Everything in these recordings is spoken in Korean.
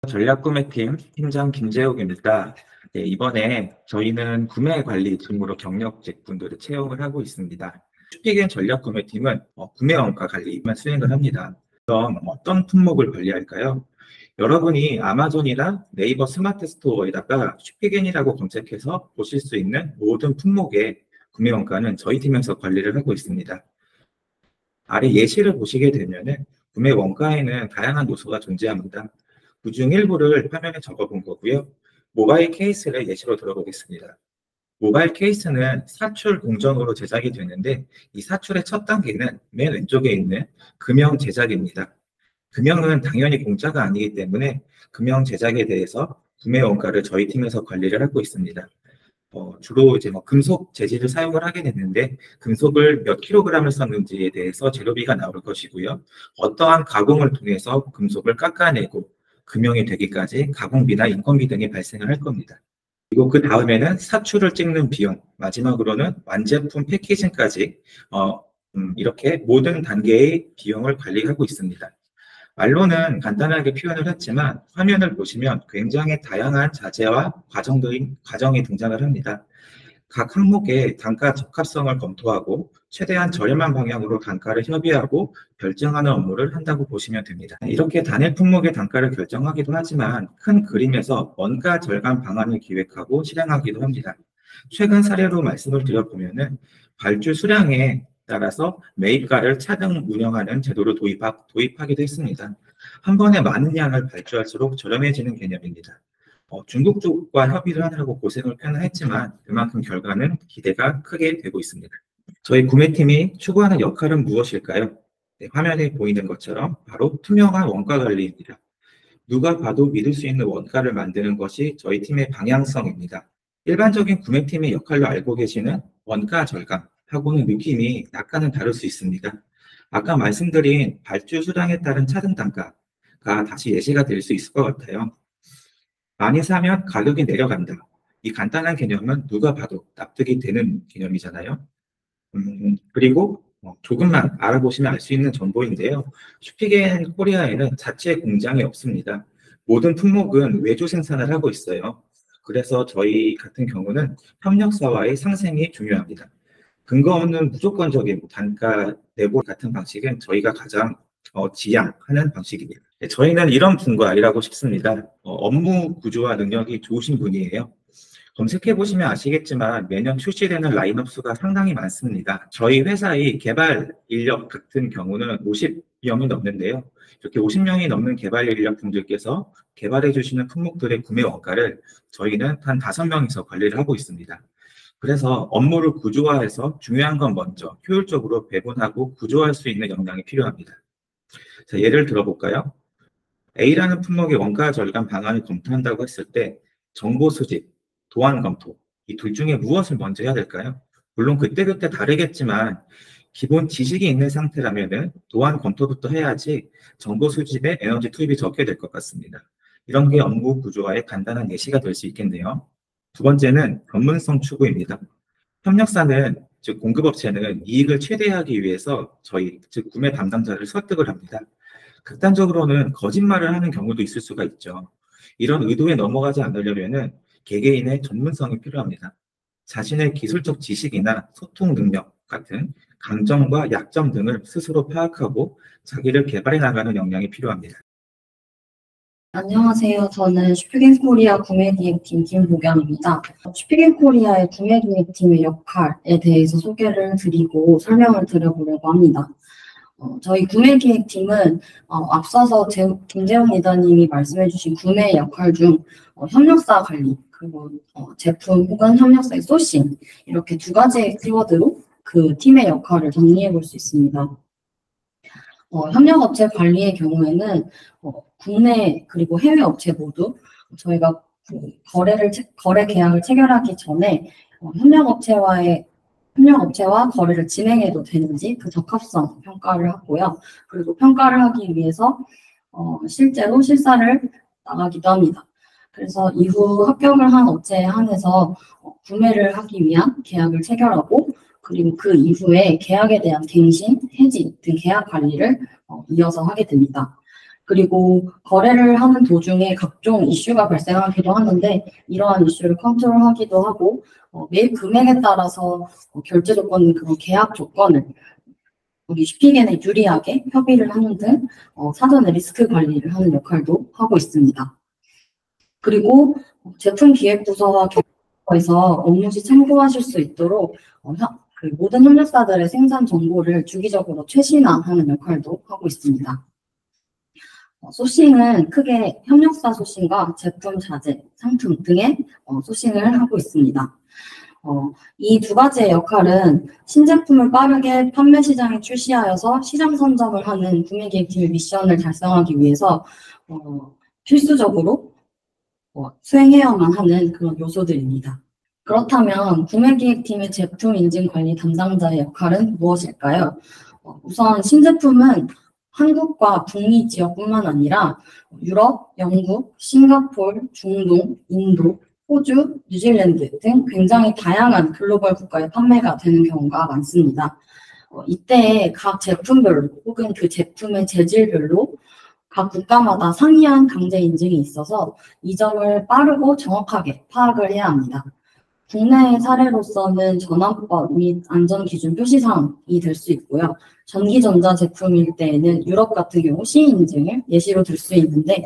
전략구매팀 팀장 김재욱입니다. 네, 이번에 저희는 구매 관리 직무로 경력직분들을 채용을 하고 있습니다. 슈피겐 전략구매팀은 구매 원가 관리만 수행을 합니다. 그럼 어떤 품목을 관리할까요? 여러분이 아마존이나 네이버 스마트 스토어에다가 슈피겐이라고 검색해서 보실 수 있는 모든 품목의 구매 원가는 저희 팀에서 관리를 하고 있습니다. 아래 예시를 보시게 되면은 구매 원가에는 다양한 요소가 존재합니다. 그중 일부를 화면에 적어본 거고요. 모바일 케이스를 예시로 들어보겠습니다. 모바일 케이스는 사출 공정으로 제작이 되는데 이 사출의 첫 단계는 맨 왼쪽에 있는 금형 제작입니다. 금형은 당연히 공짜가 아니기 때문에 금형 제작에 대해서 구매 원가를 저희 팀에서 관리를 하고 있습니다. 주로 이제 금속 재질을 사용을 하게 됐는데 금속을 몇 킬로그램을 썼는지에 대해서 재료비가 나올 것이고요. 어떠한 가공을 통해서 금속을 깎아내고 금형이 되기까지 가공비나 인건비 등이 발생을 할 겁니다. 그리고 그 다음에는 사출을 찍는 비용, 마지막으로는 완제품 패키징까지 이렇게 모든 단계의 비용을 관리하고 있습니다. 말로는 간단하게 표현을 했지만 화면을 보시면 굉장히 다양한 자재와 과정이 등장을 합니다. 각 항목의 단가 적합성을 검토하고 최대한 저렴한 방향으로 단가를 협의하고 결정하는 업무를 한다고 보시면 됩니다. 이렇게 단일 품목의 단가를 결정하기도 하지만 큰 그림에서 원가 절감 방안을 기획하고 실행하기도 합니다. 최근 사례로 말씀을 드려보면은 발주 수량에 따라서 매입가를 차등 운영하는 제도를 도입하기도 했습니다. 한 번에 많은 양을 발주할수록 저렴해지는 개념입니다. 중국 쪽과 협의를 하느라고 고생을 꽤나 했지만 그만큼 결과는 기대가 크게 되고 있습니다. 저희 구매팀이 추구하는 역할은 무엇일까요? 네, 화면에 보이는 것처럼 바로 투명한 원가 관리입니다. 누가 봐도 믿을 수 있는 원가를 만드는 것이 저희 팀의 방향성입니다. 일반적인 구매팀의 역할로 알고 계시는 원가 절감 하고는 느낌이 약간은 다를 수 있습니다. 아까 말씀드린 발주 수량에 따른 차등 단가가 다시 예시가 될 수 있을 것 같아요. 많이 사면 가격이 내려간다. 이 간단한 개념은 누가 봐도 납득이 되는 개념이잖아요. 그리고 조금만 알아보시면 알 수 있는 정보인데요. 슈피겐 코리아에는 자체 공장이 없습니다. 모든 품목은 외주 생산을 하고 있어요. 그래서 저희 같은 경우는 협력사와의 상생이 중요합니다. 근거 없는 무조건적인 단가 내고 같은 방식은 저희가 가장 지향하는 방식입니다. 네, 저희는 이런 분과 일하고 싶습니다. 업무 구조와 능력이 좋으신 분이에요. 검색해보시면 아시겠지만 매년 출시되는 라인업 수가 상당히 많습니다. 저희 회사의 개발 인력 같은 경우는 50명이 넘는데요. 이렇게 50명이 넘는 개발 인력 분들께서 개발해 주시는 품목들의 구매 원가를 저희는 한 5명이서 관리를 하고 있습니다. 그래서 업무를 구조화해서 중요한 건 먼저 효율적으로 배분하고 구조화할 수 있는 역량이 필요합니다. 자, 예를 들어볼까요? A라는 품목의 원가 절감 방안을 검토한다고 했을 때 정보 수집, 도안 검토, 이 둘 중에 무엇을 먼저 해야 될까요? 물론 그때그때 다르겠지만 기본 지식이 있는 상태라면은 도안 검토부터 해야지 정보 수집에 에너지 투입이 적게 될 것 같습니다. 이런 게 업무 구조화의 간단한 예시가 될 수 있겠네요. 두 번째는 전문성 추구입니다. 협력사는, 즉 공급업체는 이익을 최대화하기 위해서 즉 구매 담당자를 설득을 합니다. 극단적으로는 거짓말을 하는 경우도 있을 수가 있죠. 이런 의도에 넘어가지 않으려면은 개개인의 전문성이 필요합니다. 자신의 기술적 지식이나 소통 능력 같은 강점과 약점 등을 스스로 파악하고 자기를 개발해 나가는 역량이 필요합니다. 안녕하세요. 저는 슈피겐 코리아 구매기획팀 김보경입니다. 슈피겐 코리아의 구매기획팀의 역할에 대해서 소개를 드리고 설명을 드려보려고 합니다. 저희 구매기획팀은 앞서서 김재웅 리더님이 말씀해주신 구매 역할 중 협력사 관리, 그리고 제품 혹은 협력사의 소싱, 이렇게 두 가지의 키워드로 그 팀의 역할을 정리해 볼 수 있습니다. 협력업체 관리의 경우에는 국내 그리고 해외 업체 모두 저희가 거래 계약을 체결하기 전에 협력업체와 거래를 진행해도 되는지 그 적합성 평가를 하고요. 그리고 평가를 하기 위해서 실제로 실사를 나가기도 합니다. 그래서 이후 합격을 한 업체에 한해서 구매를 하기 위한 계약을 체결하고 그리고 그 이후에 계약에 대한 갱신, 해지 등 계약 관리를 이어서 하게 됩니다. 그리고 거래를 하는 도중에 각종 이슈가 발생하기도 하는데 이러한 이슈를 컨트롤하기도 하고 매입 금액에 따라서 결제 조건, 그런 계약 조건을 우리 슈피겐에 유리하게 협의를 하는 등 사전에 리스크 관리를 하는 역할도 하고 있습니다. 그리고 제품 기획 부서와 계획부서에서 업무 시 참고하실 수 있도록 그 모든 협력사들의 생산 정보를 주기적으로 최신화하는 역할도 하고 있습니다. 소싱은 크게 협력사 소싱과 제품 자재, 상품 등의 소싱을 하고 있습니다. 이 두 가지의 역할은 신제품을 빠르게 판매 시장에 출시하여서 시장 선점을 하는 구매기획팀의 미션을 달성하기 위해서 필수적으로 수행해야만 하는 그런 요소들입니다. 그렇다면 구매기획팀의 제품 인증 관리 담당자의 역할은 무엇일까요? 우선 신제품은 한국과 북미 지역뿐만 아니라 유럽, 영국, 싱가포르, 중동, 인도, 호주, 뉴질랜드 등 굉장히 다양한 글로벌 국가에 판매가 되는 경우가 많습니다. 이때 각 제품별로 혹은 그 제품의 재질별로 각 국가마다 상이한 강제 인증이 있어서 이 점을 빠르고 정확하게 파악을 해야 합니다. 국내의 사례로서는 전환법 및 안전기준 표시사항이 될 수 있고요. 전기전자 제품일 때에는 유럽 같은 경우 CE 인증을 예시로 들 수 있는데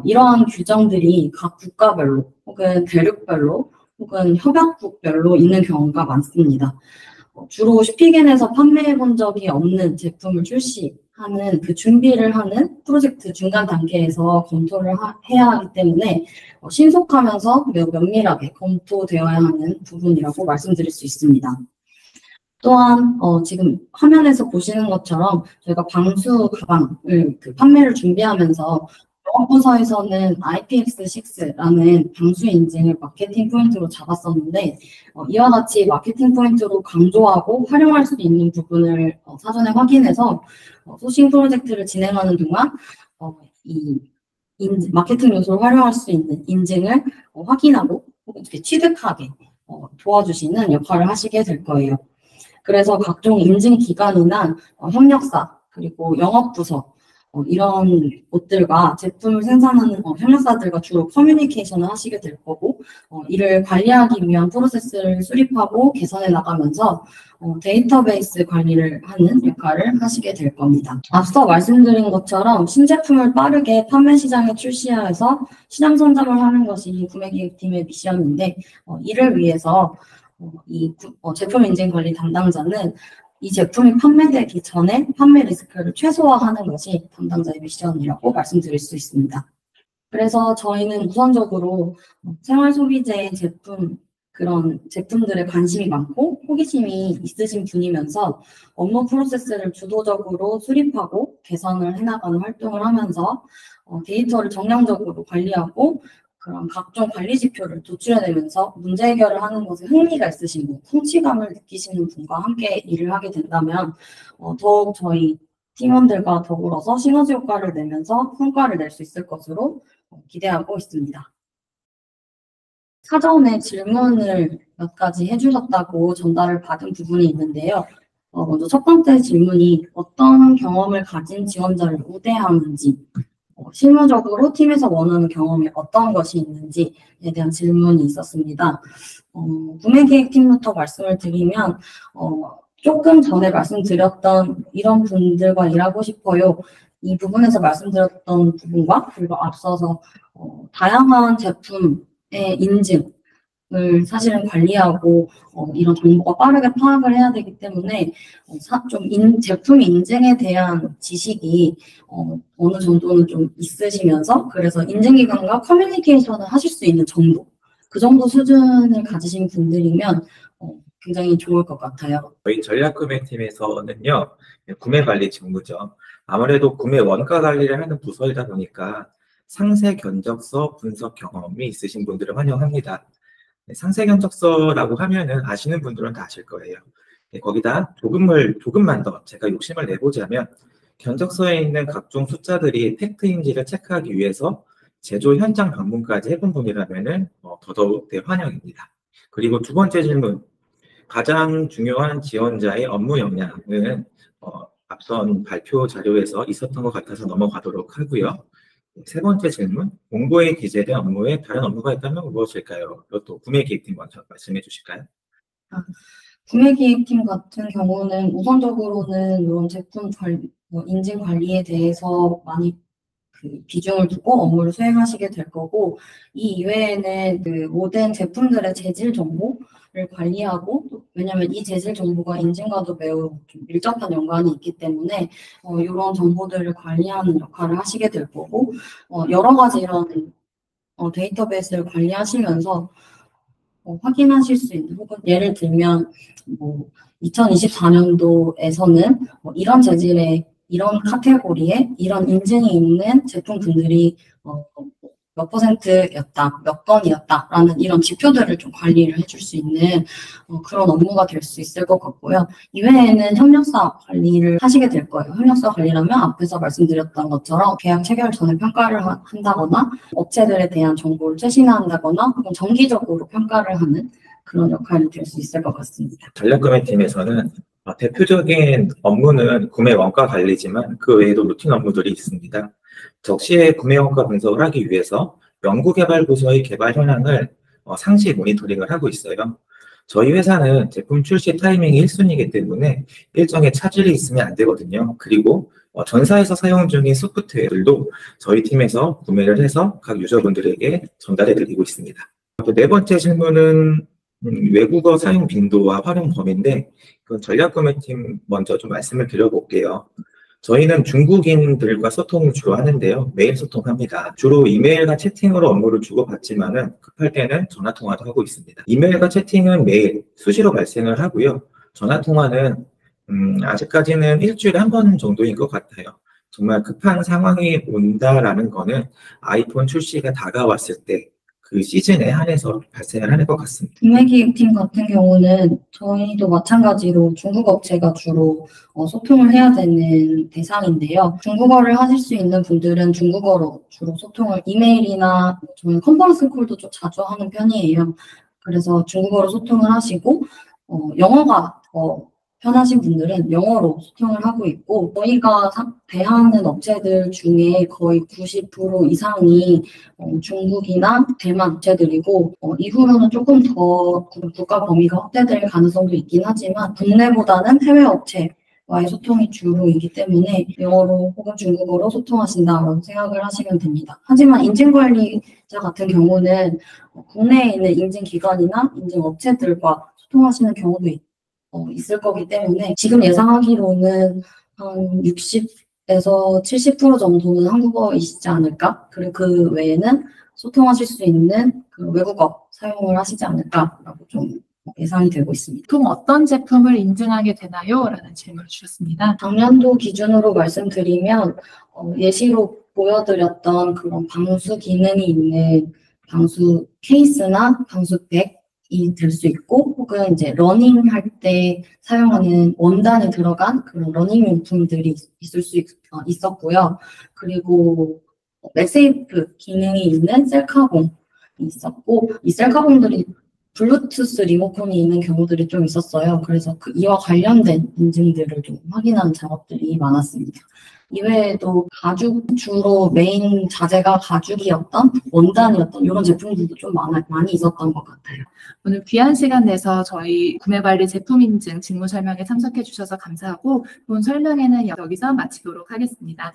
이러한 규정들이 각 국가별로 혹은 대륙별로 혹은 협약국별로 있는 경우가 많습니다. 주로 슈피겐에서 판매해 본 적이 없는 제품을 출시하는 그 준비를 하는 프로젝트 중간 단계에서 검토를 해야 하기 때문에 신속하면서 매우 면밀하게 검토되어야 하는 부분이라고 말씀드릴 수 있습니다. 또한 지금 화면에서 보시는 것처럼 저희가 방수 가방을 판매를 준비하면서 영업부서에서는 IPX6라는 방수 인증을 마케팅 포인트로 잡았었는데 이와 같이 마케팅 포인트로 강조하고 활용할 수 있는 부분을 사전에 확인해서 소싱 프로젝트를 진행하는 동안 이 마케팅 요소를 활용할 수 있는 인증을 확인하고 취득하게 도와주시는 역할을 하시게 될 거예요. 그래서 각종 인증 기관이나 협력사 그리고 영업부서 이런 곳들과 제품을 생산하는 협력사들과 주로 커뮤니케이션을 하시게 될 거고 이를 관리하기 위한 프로세스를 수립하고 개선해 나가면서 데이터베이스 관리를 하는 역할을 하시게 될 겁니다. 앞서 말씀드린 것처럼 신제품을 빠르게 판매 시장에 출시해서 시장 선점을 하는 것이 구매기획팀의 미션인데 이를 위해서 이 제품 인증 관리 담당자는 이 제품이 판매되기 전에 판매 리스크를 최소화하는 것이 담당자의 미션이라고 말씀드릴 수 있습니다. 그래서 저희는 우선적으로 생활 소비재 제품, 그런 제품들에 관심이 많고 호기심이 있으신 분이면서 업무 프로세스를 주도적으로 수립하고 개선을 해나가는 활동을 하면서 데이터를 정량적으로 관리하고 그런 각종 관리 지표를 도출해내면서 문제 해결을 하는 것에 흥미가 있으신 분, 성취감을 느끼시는 분과 함께 일을 하게 된다면 더욱 저희 팀원들과 더불어서 시너지 효과를 내면서 성과를 낼 수 있을 것으로 기대하고 있습니다. 사전에 질문을 몇 가지 해주셨다고 전달을 받은 부분이 있는데요. 먼저 첫 번째 질문이 어떤 경험을 가진 지원자를 우대하는지 실무적으로 팀에서 원하는 경험이 어떤 것이 있는지에 대한 질문이 있었습니다. 구매기획팀부터 말씀을 드리면 조금 전에 말씀드렸던 이런 분들과 일하고 싶어요. 이 부분에서 말씀드렸던 부분과 그리고 앞서서 다양한 제품의 인증을 사실은 관리하고 이런 정보가 빠르게 파악을 해야 되기 때문에 제품 인증에 대한 지식이 어느 정도는 좀 있으시면서 그래서 인증기관과 커뮤니케이션을 하실 수 있는 정도 그 정도 수준을 가지신 분들이면 굉장히 좋을 것 같아요. 저희 전략구매팀에서는요, 구매관리 직무죠. 아무래도 구매 원가 관리를 하는 부서이다 보니까 상세 견적서 분석 경험이 있으신 분들을 환영합니다. 상세 견적서라고 하면은 아시는 분들은 다 아실 거예요. 거기다 조금만 더 제가 욕심을 내보자면 견적서에 있는 각종 숫자들이 팩트인지를 체크하기 위해서 제조 현장 방문까지 해본 분이라면은 더더욱 환영입니다. 그리고 두 번째 질문, 가장 중요한 지원자의 업무 역량은 앞선 발표 자료에서 있었던 것 같아서 넘어가도록 하고요. 세 번째 질문, 공고에 기재된 업무에 다른 업무가 있다면 무엇일까요? 이것도 구매기획팀 먼저 말씀해 주실까요? 구매기획팀 같은 경우는 우선적으로는 이런 제품 인증 관리에 대해서 많이 비중을 두고 업무를 수행하시게 될 거고, 이 이외에는 그 모든 제품들의 재질 정보를 관리하고, 왜냐하면 이 재질 정보가 인증과도 매우 좀 밀접한 연관이 있기 때문에 이런 정보들을 관리하는 역할을 하시게 될 거고, 여러 가지 이런 데이터베이스를 관리하시면서 확인하실 수 있는, 혹은 예를 들면 뭐 2024년도에서는 이런 재질의 이런 카테고리에 이런 인증이 있는 제품군들이 몇 퍼센트였다, 몇 건이었다라는 이런 지표들을 좀 관리를 해줄 수 있는 그런 업무가 될 수 있을 것 같고요. 이외에는 협력사 관리를 하시게 될 거예요. 협력사 관리라면 앞에서 말씀드렸던 것처럼 계약 체결 전에 평가를 한다거나 업체들에 대한 정보를 최신화한다거나 혹은 정기적으로 평가를 하는 그런 역할이 될 수 있을 것 같습니다. 전략구매팀에서는 대표적인 업무는 구매 원가 관리지만 그 외에도 루틴 업무들이 있습니다. 적시에 구매 원가 분석을 하기 위해서 연구개발 부서의 개발 현황을 상시 모니터링을 하고 있어요. 저희 회사는 제품 출시 타이밍이 1순위이기 때문에 일정에 차질이 있으면 안 되거든요. 그리고 전사에서 사용 중인 소프트웨어들도 저희 팀에서 구매를 해서 각 유저분들에게 전달해 드리고 있습니다. 네 번째 질문은 외국어 사용 빈도와 활용 범위인데, 그 전략구매팀 먼저 좀 말씀을 드려볼게요. 저희는 중국인들과 소통을 주로 하는데요. 매일 소통합니다. 주로 이메일과 채팅으로 업무를 주고받지만은 급할 때는 전화 통화도 하고 있습니다. 이메일과 채팅은 매일 수시로 발생을 하고요. 전화 통화는 아직까지는 일주일에 한 번 정도인 것 같아요. 정말 급한 상황이 온다라는 거는 아이폰 출시가 다가왔을 때 그 시즌에 한해서 발생을 하는 것 같습니다. 구매기획팀 같은 경우는 저희도 마찬가지로 중국 업체가 주로 소통을 해야 되는 대상인데요. 중국어를 하실 수 있는 분들은 중국어로 주로 소통을, 이메일이나 저희 컨퍼런스 콜도 좀 자주 하는 편이에요. 그래서 중국어로 소통을 하시고 영어가 편하신 분들은 영어로 소통을 하고 있고, 저희가 대하는 업체들 중에 거의 90% 이상이 중국이나 대만 업체들이고, 이후로는 조금 더 국가 범위가 확대될 가능성도 있긴 하지만 국내보다는 해외 업체와의 소통이 주로이기 때문에 영어로 혹은 중국어로 소통하신다라고 생각을 하시면 됩니다. 하지만 인증관리자 같은 경우는 국내에 있는 인증기관이나 인증업체들과 소통하시는 경우도 있을 거기 때문에 지금 예상하기로는 한 60에서 70% 정도는 한국어이시지 않을까? 그리고 그 외에는 소통하실 수 있는 그 외국어 사용을 하시지 않을까라고 좀 예상이 되고 있습니다. 보통 어떤 제품을 인증하게 되나요? 라는 질문을 주셨습니다. 작년도 기준으로 말씀드리면 예시로 보여드렸던 그런 방수 기능이 있는 방수 케이스나 방수백 이 될 수 있고, 혹은 이제 러닝 할 때 사용하는 원단이 들어간 그런 러닝 용품들이 있을 수 있었고요. 그리고 맥세이프 기능이 있는 셀카봉이 있었고, 이 셀카봉들이 블루투스 리모컨이 있는 경우들이 좀 있었어요. 그래서 이와 관련된 인증들을 좀 확인하는 작업들이 많았습니다. 이외에도 가죽, 주로 메인 자재가 가죽이었던, 원단이었던 이런 제품들도 좀 많이 있었던 것 같아요. 오늘 귀한 시간 내서 저희 구매관리 제품 인증 직무 설명에 참석해 주셔서 감사하고, 본 설명회는 여기서 마치도록 하겠습니다.